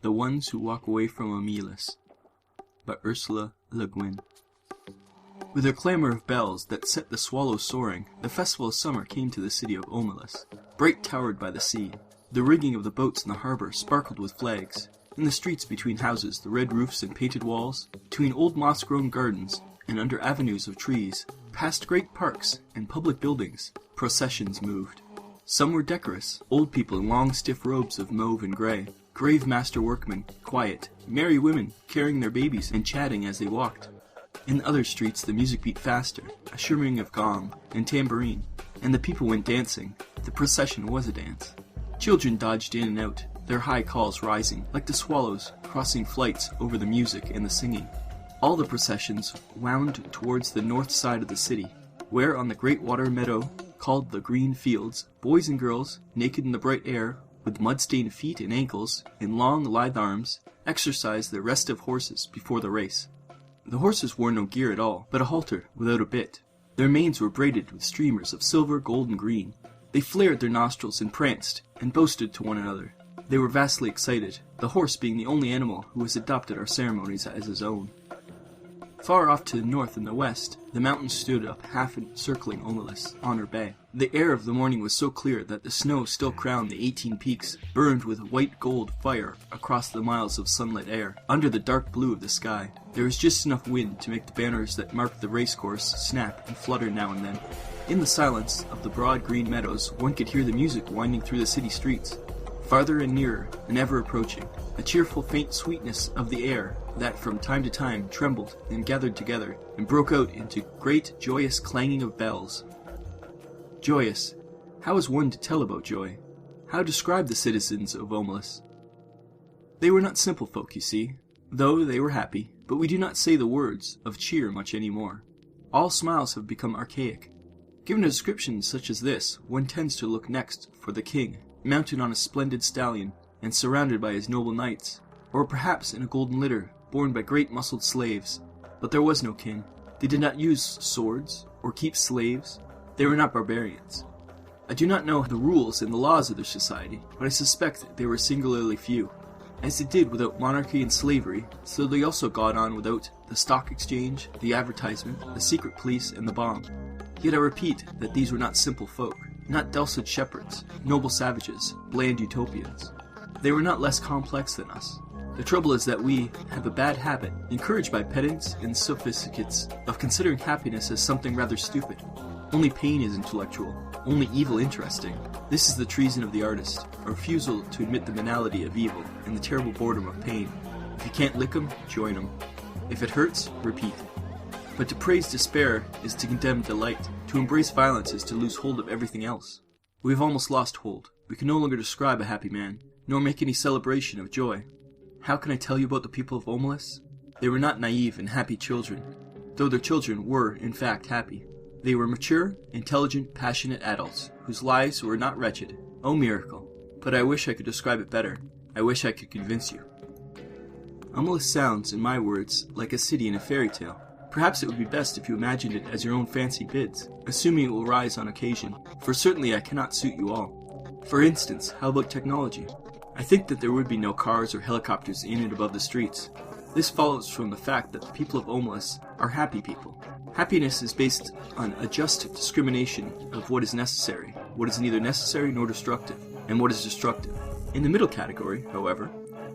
The Ones Who Walk Away from Omelas by Ursula Le Guin. With a clamor of bells that set the swallows soaring, the festival of summer came to the city of Omelas, bright towered by the sea. The rigging of the boats in the harbour sparkled with flags. In the streets between houses, the red roofs and painted walls, between old moss-grown gardens, and under avenues of trees, past great parks and public buildings, processions moved. Some were decorous, old people in long stiff robes of mauve and grey, grave master workmen, quiet, merry women carrying their babies and chatting as they walked. In other streets the music beat faster, a shimmering of gong and tambourine, and the people went dancing. The procession was a dance. Children dodged in and out, their high calls rising, like the swallows crossing flights over the music and the singing. All the processions wound towards the north side of the city, where on the great water meadow, called the Green Fields, boys and girls, naked in the bright air, with mud-stained feet and ankles, in long lithe arms, exercised their restive horses before the race. The horses wore no gear at all, but a halter without a bit. Their manes were braided with streamers of silver, gold, and green. They flared their nostrils and pranced, and boasted to one another. They were vastly excited, the horse being the only animal who has adopted our ceremonies as his own. Far off to the north and the west, the mountains stood up half encircling Omelas, on her bay. The air of the morning was so clear that the snow still crowned the 18 peaks, burned with white gold fire across the miles of sunlit air, under the dark blue of the sky. There was just enough wind to make the banners that marked the racecourse snap and flutter now and then. In the silence of the broad green meadows, one could hear the music winding through the city streets, farther and nearer, and ever approaching, a cheerful faint sweetness of the air that from time to time trembled and gathered together and broke out into great joyous clanging of bells. Joyous. How is one to tell about joy? How describe the citizens of Omelas? They were not simple folk, you see, though they were happy, but we do not say the words of cheer much any more. All smiles have become archaic. Given a description such as this, one tends to look next for the king, mounted on a splendid stallion, and surrounded by his noble knights, or perhaps in a golden litter, borne by great muscled slaves. But there was no king. They did not use swords, or keep slaves. They were not barbarians. I do not know the rules and the laws of their society, but I suspect they were singularly few. As they did without monarchy and slavery, so they also got on without the stock exchange, the advertisement, the secret police, and the bomb. Yet I repeat that these were not simple folk, not dulcet shepherds, noble savages, bland utopians. They were not less complex than us. The trouble is that we have a bad habit, encouraged by pedants and sophisticates, of considering happiness as something rather stupid. Only pain is intellectual, only evil interesting. This is the treason of the artist, a refusal to admit the banality of evil and the terrible boredom of pain. If you can't lick 'em, join 'em. If it hurts, repeat. But to praise despair is to condemn delight. To embrace violence is to lose hold of everything else. We have almost lost hold. We can no longer describe a happy man, nor make any celebration of joy. How can I tell you about the people of Omelas? They were not naive and happy children, though their children were, in fact, happy. They were mature, intelligent, passionate adults, whose lives were not wretched. Oh, miracle! But I wish I could describe it better. I wish I could convince you. Omelas sounds, in my words, like a city in a fairy tale. Perhaps it would be best if you imagined it as your own fancy bids, assuming it will rise on occasion, for certainly I cannot suit you all. For instance, how about technology? I think that there would be no cars or helicopters in and above the streets. This follows from the fact that the people of Omelas are happy people. Happiness is based on a just discrimination of what is necessary, what is neither necessary nor destructive, and what is destructive. In the middle category, however,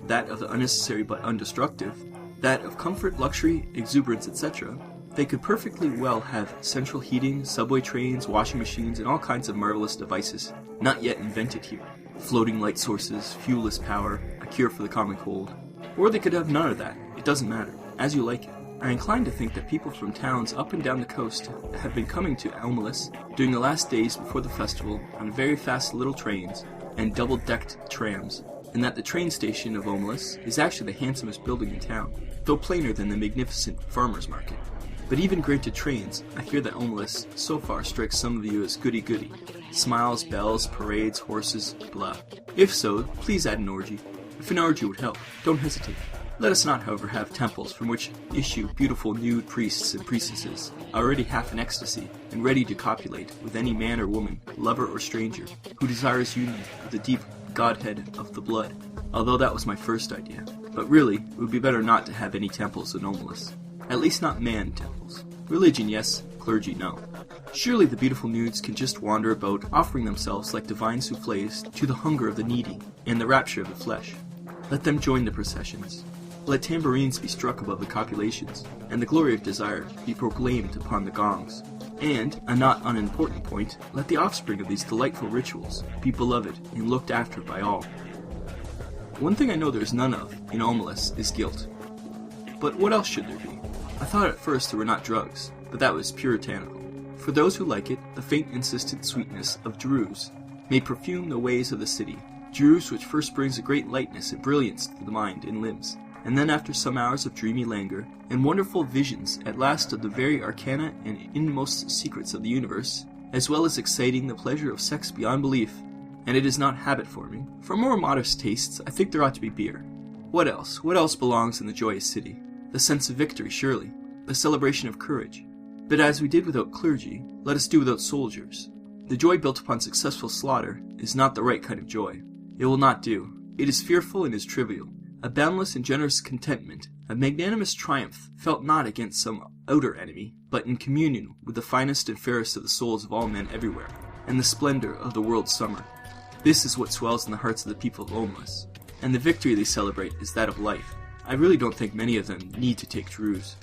that of the unnecessary but undestructive, that of comfort, luxury, exuberance, etc., they could perfectly well have central heating, subway trains, washing machines, and all kinds of marvelous devices not yet invented here. Floating light sources, fuelless power, a cure for the common cold. Or they could have none of that. It doesn't matter. As you like it. I incline to think that people from towns up and down the coast have been coming to Omelas during the last days before the festival on very fast little trains and double-decked trams, and that the train station of Omelas is actually the handsomest building in town, though plainer than the magnificent farmers' market. But even granted trains, I fear that Omelas so far strikes some of you as goody-goody. Smiles, bells, parades, horses, blah. If so, please add an orgy. If an orgy would help, don't hesitate. Let us not, however, have temples from which issue beautiful nude priests and priestesses, already half in ecstasy, and ready to copulate with any man or woman, lover or stranger, who desires union of the deep godhead of the blood. although that was my first idea. But really, it would be better not to have any temples in Omelas. At least not man temples. Religion, yes. Clergy, no. Surely the beautiful nudes can just wander about, offering themselves like divine souffles to the hunger of the needy and the rapture of the flesh. Let them join the processions. Let tambourines be struck above the copulations, and the glory of desire be proclaimed upon the gongs. And, a not unimportant point, let the offspring of these delightful rituals be beloved and looked after by all. One thing I know there is none of in Omelas is guilt. But what else should there be? I thought at first there were not drugs, but that was puritanical. For those who like it, the faint insistent sweetness of Jerus may perfume the ways of the city, Jerus which first brings a great lightness and brilliance to the mind and limbs, and then after some hours of dreamy languor, and wonderful visions at last of the very arcana and inmost secrets of the universe, as well as exciting the pleasure of sex beyond belief, and it is not habit-forming. For more modest tastes, I think there ought to be beer. What else? What else belongs in the joyous city? The sense of victory, surely. The celebration of courage. But as we did without clergy, let us do without soldiers. The joy built upon successful slaughter is not the right kind of joy. It will not do. It is fearful and is trivial. A boundless and generous contentment, a magnanimous triumph, felt not against some outer enemy, but in communion with the finest and fairest of the souls of all men everywhere, and the splendor of the world's summer. This is what swells in the hearts of the people of Omelas, and the victory they celebrate is that of life. I really don't think many of them need to take Jerus.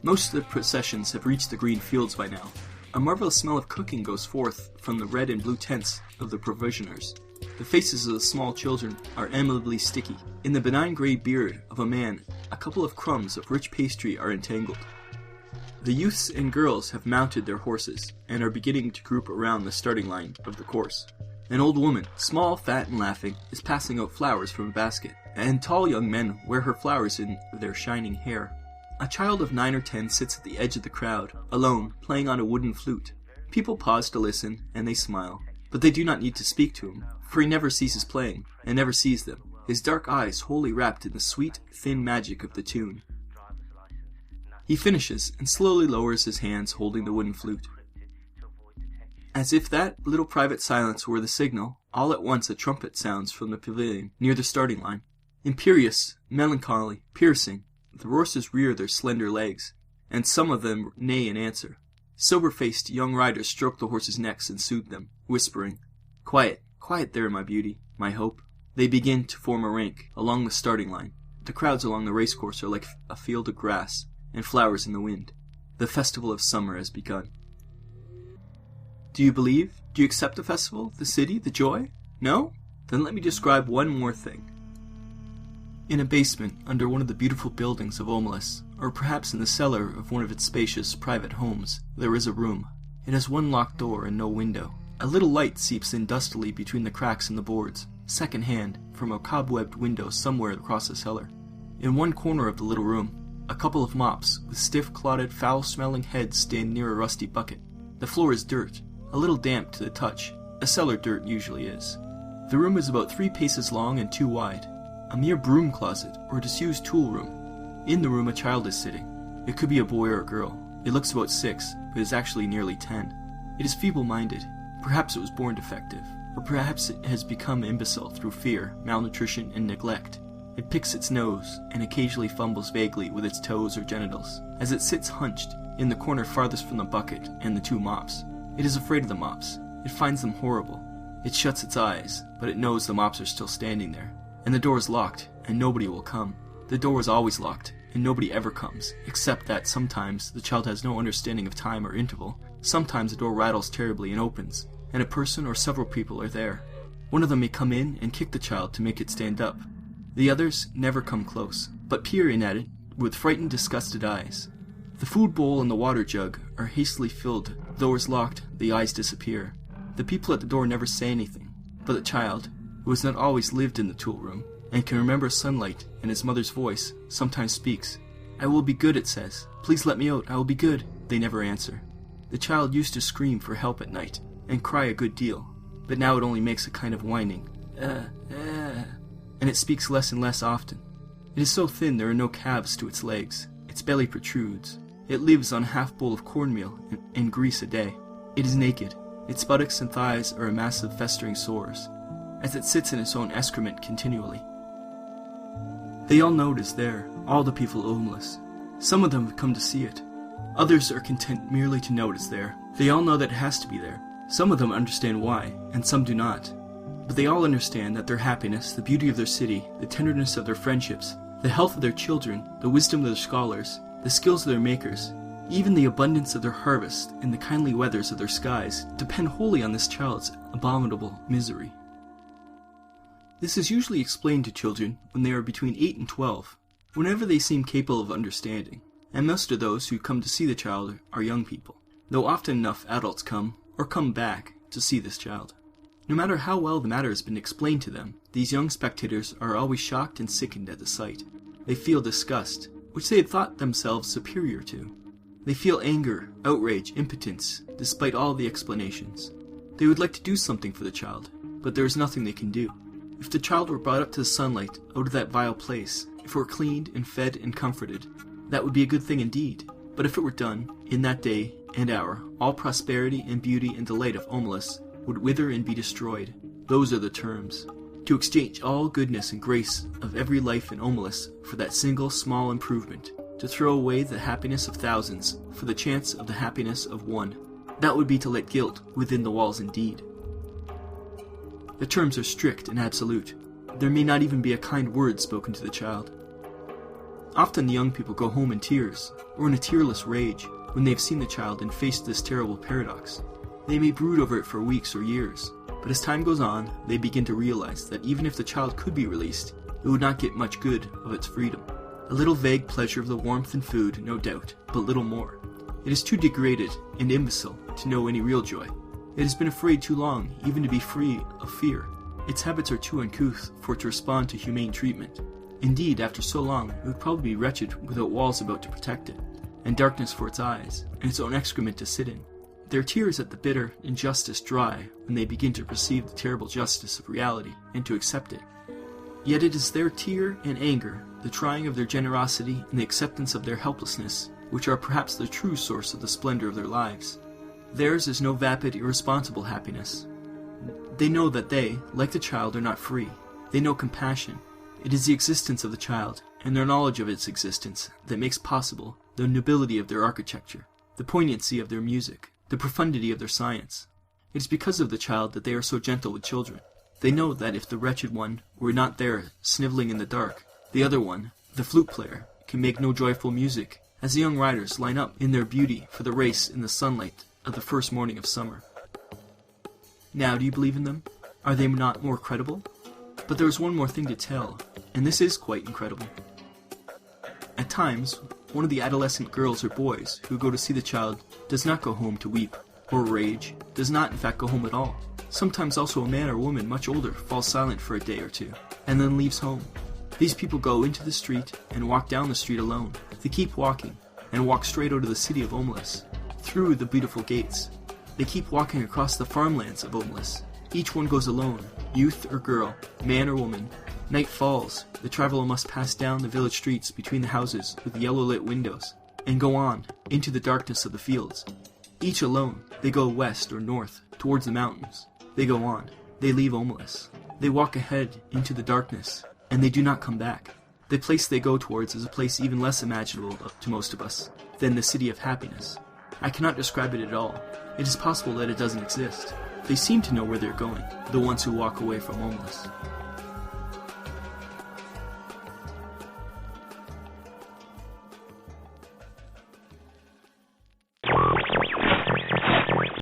Most of the processions have reached the green fields by now. A marvelous smell of cooking goes forth from the red and blue tents of the provisioners. The faces of the small children are amiably sticky. In the benign grey beard of a man, a couple of crumbs of rich pastry are entangled. The youths and girls have mounted their horses, and are beginning to group around the starting line of the course. An old woman, small, fat, and laughing, is passing out flowers from a basket, and tall young men wear her flowers in their shining hair. A child of 9 or 10 sits at the edge of the crowd, alone, playing on a wooden flute. People pause to listen, and they smile. But they do not need to speak to him, for he never ceases playing, and never sees them, his dark eyes wholly wrapped in the sweet, thin magic of the tune. He finishes, and slowly lowers his hands holding the wooden flute. As if that little private silence were the signal, all at once a trumpet sounds from the pavilion near the starting line. Imperious, melancholy, piercing, the horses rear their slender legs, and some of them neigh in answer. Sober-faced young riders stroke the horses' necks and soothe them, whispering, "Quiet, quiet there, my beauty, my hope." They begin to form a rank along the starting line. The crowds along the racecourse are like a field of grass and flowers in the wind. The festival of summer has begun. Do you believe? Do you accept the festival, the city, the joy? No? Then let me describe one more thing. In a basement under one of the beautiful buildings of Omelas, or perhaps in the cellar of one of its spacious private homes, there is a room. It has one locked door and no window. A little light seeps in dustily between the cracks in the boards, second-hand, from a cobwebbed window somewhere across the cellar. In one corner of the little room, a couple of mops, with stiff, clotted, foul-smelling heads stand near a rusty bucket. The floor is dirt, a little damp to the touch, as cellar dirt usually is. The room is about 3 paces long and 2 wide. A mere broom closet, or disused tool room. In the room a child is sitting. It could be a boy or a girl. It looks about 6, but is actually nearly 10. It is feeble-minded. Perhaps it was born defective, or perhaps it has become imbecile through fear, malnutrition, and neglect. It picks its nose, and occasionally fumbles vaguely with its toes or genitals, as it sits hunched in the corner farthest from the bucket and the 2 mops. It is afraid of the mops. It finds them horrible. It shuts its eyes, but it knows the mops are still standing there. And the door is locked, and nobody will come. The door is always locked, and nobody ever comes, except that sometimes the child has no understanding of time or interval. Sometimes the door rattles terribly and opens, and a person or several people are there. One of them may come in and kick the child to make it stand up. The others never come close, but peer in at it with frightened, disgusted eyes. The food bowl and the water jug are hastily filled. The door is locked, the eyes disappear. The people at the door never say anything, but the child, who has not always lived in the tool room, and can remember sunlight and his mother's voice, sometimes speaks. "I will be good," it says. "Please let me out, I will be good." They never answer. The child used to scream for help at night, and cry a good deal, but now it only makes a kind of whining, and it speaks less and less often. It is so thin there are no calves to its legs. Its belly protrudes. It lives on a half-bowl of cornmeal and grease a day. It is naked. Its buttocks and thighs are a mass of festering sores. as it sits in its own excrement continually. They all know it is there, all the people of Omelas. Some of them have come to see it. Others are content merely to know it is there. They all know that it has to be there. Some of them understand why, and some do not. But they all understand that their happiness, the beauty of their city, the tenderness of their friendships, the health of their children, the wisdom of their scholars, the skills of their makers, even the abundance of their harvest and the kindly weathers of their skies depend wholly on this child's abominable misery. This is usually explained to children when they are between 8 and 12, whenever they seem capable of understanding, and most of those who come to see the child are young people, though often enough adults come, or come back, to see this child. No matter how well the matter has been explained to them, these young spectators are always shocked and sickened at the sight. They feel disgust, which they had thought themselves superior to. They feel anger, outrage, impotence, despite all the explanations. They would like to do something for the child, but there is nothing they can do. If the child were brought up to the sunlight out of that vile place, if it were cleaned and fed and comforted, that would be a good thing indeed. But if it were done, in that day and hour, all prosperity and beauty and delight of Omelas would wither and be destroyed. Those are the terms. To exchange all goodness and grace of every life in Omelas for that single small improvement, to throw away the happiness of thousands for the chance of the happiness of one, that would be to let guilt within the walls indeed. The terms are strict and absolute. There may not even be a kind word spoken to the child. Often the young people go home in tears, or in a tearless rage, when they have seen the child and faced this terrible paradox. They may brood over it for weeks or years, but as time goes on, they begin to realize that even if the child could be released, it would not get much good of its freedom. A little vague pleasure of the warmth and food, no doubt, but little more. It is too degraded and imbecile to know any real joy. It has been afraid too long, even to be free of fear. Its habits are too uncouth for it to respond to humane treatment. Indeed, after so long, it would probably be wretched without walls about to protect it, and darkness for its eyes, and its own excrement to sit in. Their tears at the bitter injustice dry when they begin to perceive the terrible justice of reality and to accept it. Yet it is their tear and anger, the trying of their generosity and the acceptance of their helplessness, which are perhaps the true source of the splendor of their lives. Theirs is no vapid, irresponsible happiness. They know that they, like the child, are not free. They know compassion. It is the existence of the child, and their knowledge of its existence, that makes possible the nobility of their architecture, the poignancy of their music, the profundity of their science. It is because of the child that they are so gentle with children. They know that if the wretched one were not there, sniveling in the dark, the other one, the flute player, can make no joyful music, as the young riders line up in their beauty for the race in the sunlight of the first morning of summer. Now, do you believe in them? Are they not more credible? But there is one more thing to tell, and this is quite incredible. At times, one of the adolescent girls or boys who go to see the child does not go home to weep or rage, does not in fact go home at all. Sometimes also a man or woman much older falls silent for a day or two, and then leaves home. These people go into the street and walk down the street alone. They keep walking, and walk straight out of the city of Omelas, through the beautiful gates. They keep walking across the farmlands of Omelas. Each one goes alone, youth or girl, man or woman. Night falls. The traveler must pass down the village streets between the houses with yellow-lit windows, and go on, into the darkness of the fields. Each alone, they go west or north, towards the mountains. They go on. They leave Omelas. They walk ahead into the darkness, and they do not come back. The place they go towards is a place even less imaginable to most of us than the city of happiness. I cannot describe it at all. It is possible that it doesn't exist. They seem to know where they're going, the ones who walk away from Omelas.